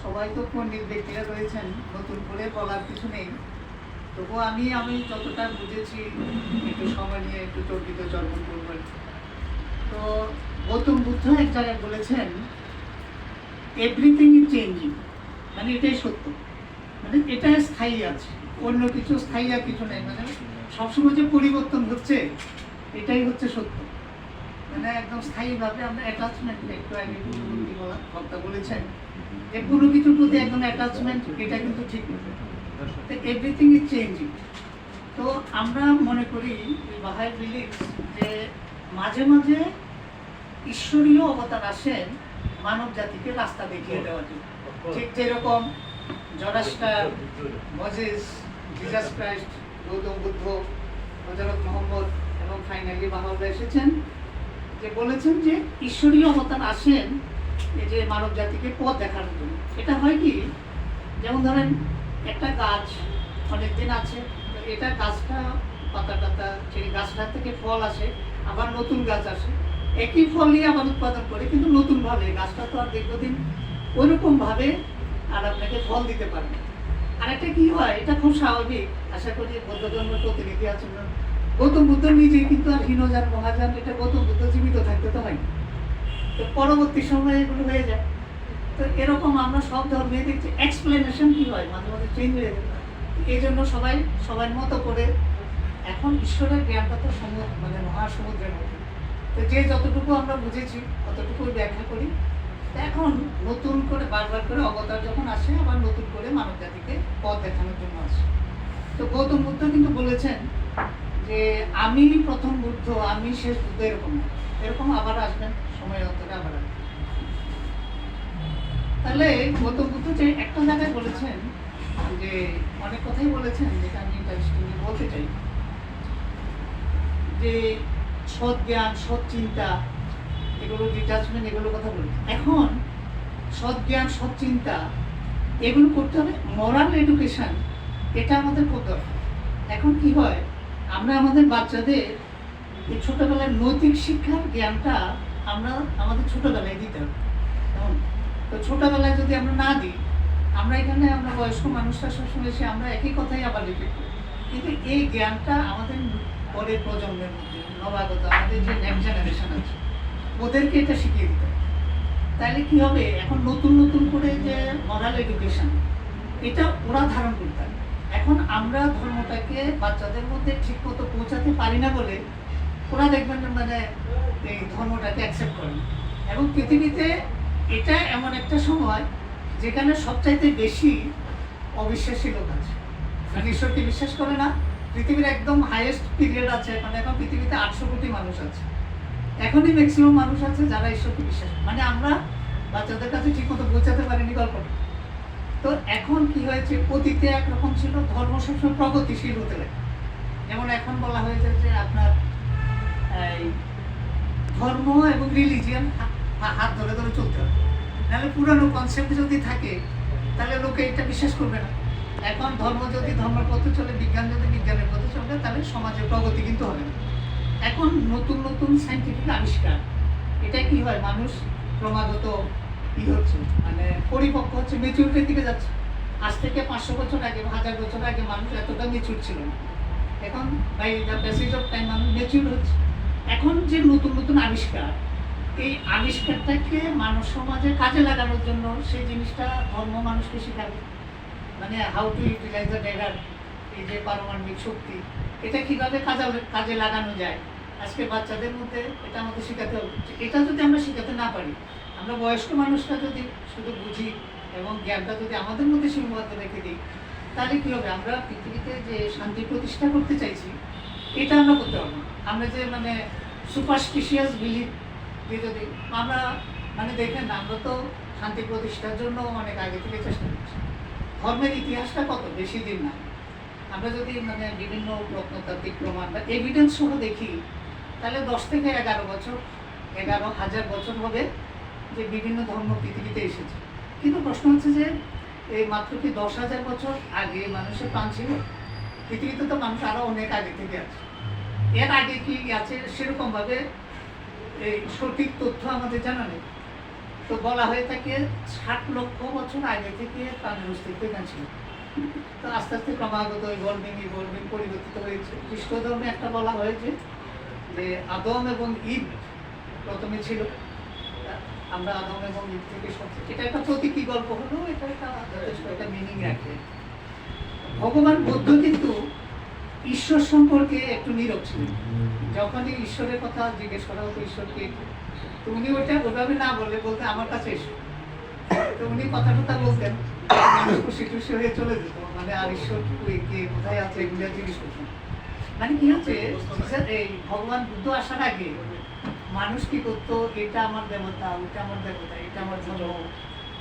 সবাই তো পণ্ডিত ব্যক্তিরা রয়েছেন, নতুন করে বলার কিছু নেই। তবুও আমি যতটা বুঝেছি একটু সময় নিয়ে একটু চর্বিত চর্বণ করবেন। তো গৌতম বুদ্ধ এক জায়গায় বলেছেন, এভরিথিং ইজ চেঞ্জিং, মানে এটাই সত্য, মানে এটা স্থায়ী আছে, অন্য কিছু স্থায়ী আর কিছু নেই। মানে সবসময় যে পরিবর্তন হচ্ছে এটাই হচ্ছে সত্য, মানে একদম স্থায়ীভাবে আমরা অ্যাটাচমেন্ট, একটু আগে বক্তা বলেছেন যে কোনো কিছুর প্রতি একদম অ্যাটাচমেন্ট, এটা কিন্তু ঠিক নয়। তো এভরিথিং ইজ চেঞ্জিং। তো আমরা মনে করি বাহাই বিলিভ যে মাঝে মাঝে ঈশ্বরীয় অবতার আসেন মানব জাতিকে রাস্তা দেখিয়ে দেওয়ার জন্য, ঠিক যেরকম Zoroaster, Moses, Jesus Christ, Gautam Buddha, হযরত মুহাম্মদ এবং ফাইনালি বাহাউল্লাহ এসেছেন, যে বলেছেন যে ঈশ্বরীয় অবতার আসেন এই যে মানব জাতিকে পথ দেখানোর জন্য। এটা হয় কি, যেমন ধরেন একটা গাছ অনেকদিন আছে, এটা গাছটা পাতা টাতা সেই গাছটা থেকে ফল আসে, আবার নতুন গাছ আসে, একই ফল নিয়ে আবার উৎপাদন করে, কিন্তু নতুনভাবে গাছটা তো আর দীর্ঘদিন ওইরকমভাবে আর আপনাকে ফল দিতে পারে না। আর একটা কি হয়, এটা খুব স্বাভাবিক, আশা করি বৌদ্ধ ধর্মের প্রতিনিধি আছেন না, গৌতম বুদ্ধ নিজেই কিন্তু আর হীনযান মহাযান, এটা গৌতম বুদ্ধ জীবিত থাকতে তো হয়, তো পরবর্তী সময়ে এগুলো হয়ে যায়। তো এরকম আমরা সব ধর্মে দেখছি এক্সপ্লেনেশন কি হয়, মাঝে মাঝে চেঞ্জ হয়ে যায়। এই জন্য সবাই সবার মতো করে, এখন ঈশ্বরের জ্ঞানটা তো মানে মহাসমুদ্রের মতো, তো যে যতটুকু আমরা বুঝেছি ততটুকু ব্যাখ্যা করি। এখন নতুন করে বারবার করে অবতার যখন আসে, আবার নতুন করে মানব জাতিকে পথ দেখানোর জন্য আসে। তো গৌতম বুদ্ধ কিন্তু বলেছেন যে আমি প্রথম বুদ্ধ, আমি শেষ বুদ্ধ, এরকম না, এরকম আবার আসবেন সময় অন্তরে আবার আসবেন। তাহলে গৌতম বুদ্ধ যে একটা জায়গায় বলেছেন, যে অনেক কথাই বলেছেন যেটা আমি ইন্টারেস্টিংলি বলতে চাই, যে সৎ জ্ঞান, সৎ চিন্তা, এগুলো ডিটাচমেন্ট, এগুলো কথা বলেছেন। এখন সৎ জ্ঞান, সৎ চিন্তা এগুলো করতে হবে, মরাল এডুকেশন এটা আমাদের খুব দরকার। এখন কি হয়, আমরা আমাদের বাচ্চাদের এই ছোটবেলায় নৈতিক শিক্ষার জ্ঞানটা আমরা আমাদের ছোটবেলায় দিতে হবে। তো ছোটবেলায় যদি আমরা না দিই, আমরা এখানে আমরা বয়স্ক মানুষরা সবসময় এসে আমরা একই কথাই আবার রিপিট করি, কিন্তু এই জ্ঞানটা আমাদের পরের প্রজন্মের মধ্যে নবাগত আমাদের যে নেক্সট জেনারেশন আছে ওদেরকে এটা শিখিয়ে দিতে হবে। তাহলে কি হবে, এখন নতুন নতুন করে যে মরাল এডুকেশন এটা ওরা ধারণ করতে হবে। এখন আমরা ধর্মটাকে বাচ্চাদের মধ্যে ঠিক মতো পৌঁছাতে পারি না বলে ওরা দেখবেন মানে এই ধর্মটাকে অ্যাকসেপ্ট করে। এবং পৃথিবীতে এটা এমন একটা সময় যেখানে সবচাইতে বেশি অবিশ্বাসী লোক আছে, মানে ঈশ্বরকে বিশ্বাস করে না। পৃথিবীর একদম হাইয়েস্ট পিরিয়ড আছে এখন পৃথিবীতে 800 কোটি মানুষ আছে, এখনই ম্যাক্সিমাম মানুষ আছে যারা ঈশ্বরকে বিশ্বাস করে। মানে আমরা বাচ্চাদের কাছে ঠিক মতো পৌঁছাতে পারিনি গল্পটা। তো এখন কি হয়েছে, অতীতে একরকম ছিল, ধর্ম সবসময় প্রগতিশীল হতে লাগে। যেমন এখন বলা হয়েছে যে আপনার এই ধর্ম এবং রিলিজিয়ান হাত ধরে ধরে চলতে হবে, নাহলে পুরানো কনসেপ্ট যদি থাকে তাহলে লোকে এটা বিশ্বাস করবে না। এখন ধর্ম যদি ধর্মের পথে চলে, বিজ্ঞান যদি বিজ্ঞানের পথে চলে, তাহলে সমাজের প্রগতি কিন্তু হবে না। এখন নতুন নতুন সায়েন্টিফিক আবিষ্কার, এটা কি হয়, মানুষ ক্রমাগত কি হচ্ছে, মানে পরিপক্ক হচ্ছে, মেচুরিটির দিকে যাচ্ছে। আজ থেকে 500 বছর আগে, 1000 বছর আগে মানুষ এতটা মেচুর ছিল না, এখন by the passage of time মানুষ মেচুর হচ্ছে। এখন যে নতুন নতুন আবিষ্কার, এই আবিষ্কারটাকে মানব সমাজে কাজে লাগানোর জন্য সেই জিনিসটা ধর্ম মানুষকে শেখাবে, মানে হাউ টু ইউটিলাইজ দ্য ডেটার, এই যে পারমাণবিক শক্তি, এটা কীভাবে কাজে লাগানো যায় আজকে বাচ্চাদের মধ্যে, এটা আমাদের শেখাতে হবে। এটা যদি আমরা শেখাতে না পারি, আমরা বয়স্ক মানুষরা যদি শুধু বুঝি এবং জ্ঞানটা যদি আমাদের মধ্যে সীমাবদ্ধ রেখে দিই, তাহলে কী হবে, আমরা পৃথিবীতে যে শান্তি প্রতিষ্ঠা করতে চাইছি এটা আমরা করতে পারবো না। আমরা যে মানে সুপারস্টিশিয়াস বিলিভ দিয়ে যদি আমরা মানে দেখেন, আমরা তো শান্তি প্রতিষ্ঠার জন্য অনেক আগে থেকে চেষ্টা করছি। ধর্মের ইতিহাসটা কত বেশি দিন না, আমরা যদি মানে বিভিন্ন প্রত্নতাত্ত্বিক প্রমাণ বা এভিডেন্স সহ দেখি, তাহলে 10 থেকে 11,000 বছর হবে যে বিভিন্ন ধর্ম পৃথিবীতে এসেছে। কিন্তু প্রশ্ন হচ্ছে যে এই মাত্র কি 10,000 বছর আগে মানুষের প্রাণ ছিল? পৃথিবীতে তো মানুষ আরও অনেক আগে থেকে আছে, এর আগে কি আছে সেরকমভাবে এই সঠিক তথ্য আমাদের জানা নেই। তো বলা হয়ে থাকে 60 লক্ষ বছর আগে থেকে প্রাণের অস্তিত্ব এখানে ছিল। তো আস্তে আস্তে ক্রমাগত ইভলভিং পরিবর্তিত হয়েছে। খ্রিস্ট ধর্মে একটা বলা হয়েছে যে আদম এবং ঈদ প্রথমে ছিল, আমরা আদম এবং ঈদ থেকে এটা একটা প্রতীকী গল্প হলো, এটা একটা যথেষ্ট একটা মিনিং রাখে। ভগবান বুদ্ধ কিন্তু ঈশ্বর সম্পর্কে একটু নীরব ছিলেন। যখনই ঈশ্বরের কথা জিজ্ঞেস করা হতো ঈশ্বরকে, তো উনি ওইটা ওইভাবে না বলে বলতে আমার কাছে এসো, তো উনি কথা বলতেন, খুশি টুসি হয়ে চলে যেত, মানে আর ঈশ্বর কে কোথায় আছে এগুলো জিজ্ঞেস করতেন। মানে কি হচ্ছে, এই ভগবান বুদ্ধ আসার আগে মানুষ কি করতো, এটা আমার দেবতা, ওটা আমার দেবতা, এটা আমার ধর্ম,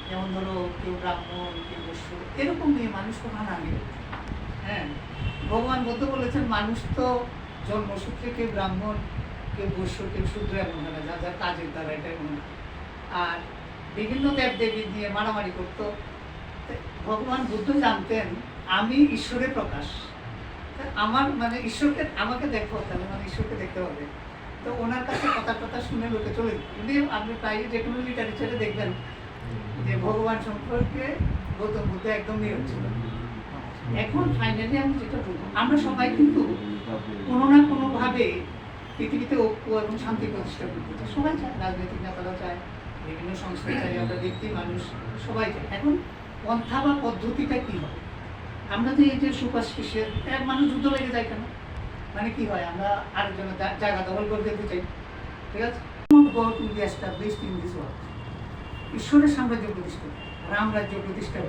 যেমন ধরো কেউ ব্রাহ্মণ কেউ বৈশ্য, এরকম নিয়ে মানুষ তো হানাহানি। হ্যাঁ, ভগবান বুদ্ধ বলেছেন মানুষ তো জন্মসূত্রে কেউ ব্রাহ্মণ কেউ বৈশ্য কেউ শূদ্র এমন হয় না, যার যার কাজের দ্বারা এটা এমন না। আর বিভিন্ন দেব দেবী নিয়ে মারামারি করতো। ভগবান বুদ্ধ জানতেন আমি ঈশ্বরের প্রকাশ, আমার মানে ঈশ্বরকে আমাকে দেখো, তাহলে মানে ঈশ্বরকে দেখতে হবে। তো ওনার কাছে কথা শুনে লোকে চলে যেত। উনি আপনি প্রায় যে কোনো লিটারেচারে দেখবেন যে ভগবান সম্পর্কে গৌতম বুদ্ধ একদম নীরব ছিল। এখন ফাইনালি আমি যেটা বলবো, আমরা সবাই কিন্তু কোনো না কোনোভাবে পৃথিবীতে ঐক্য এবং শান্তি প্রতিষ্ঠা করতে চাই, সবাই চায়, রাজনৈতিক নেতারা চায়, বিভিন্ন সংস্থা চাই, আমরা ব্যক্তি মানুষ সবাই চায়। এখন পন্থা বা পদ্ধতিটা কী হয়? আমরা যে এই যে সুপারস্টিশিয়াস, এক মানুষ যুদ্ধ লেগে যায় কেন? মানে কি হয়, আমরা আরেকজনের জায়গা দখল করে দিতে চাই, ঠিক আছে? ঈশ্বরের সাম্রাজ্য প্রতিষ্ঠা, রাম রাজ্য প্রতিষ্ঠা,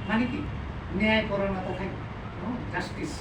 মানে কি ন্যায় পরায়ণতা থাকবে, জাস্টিস।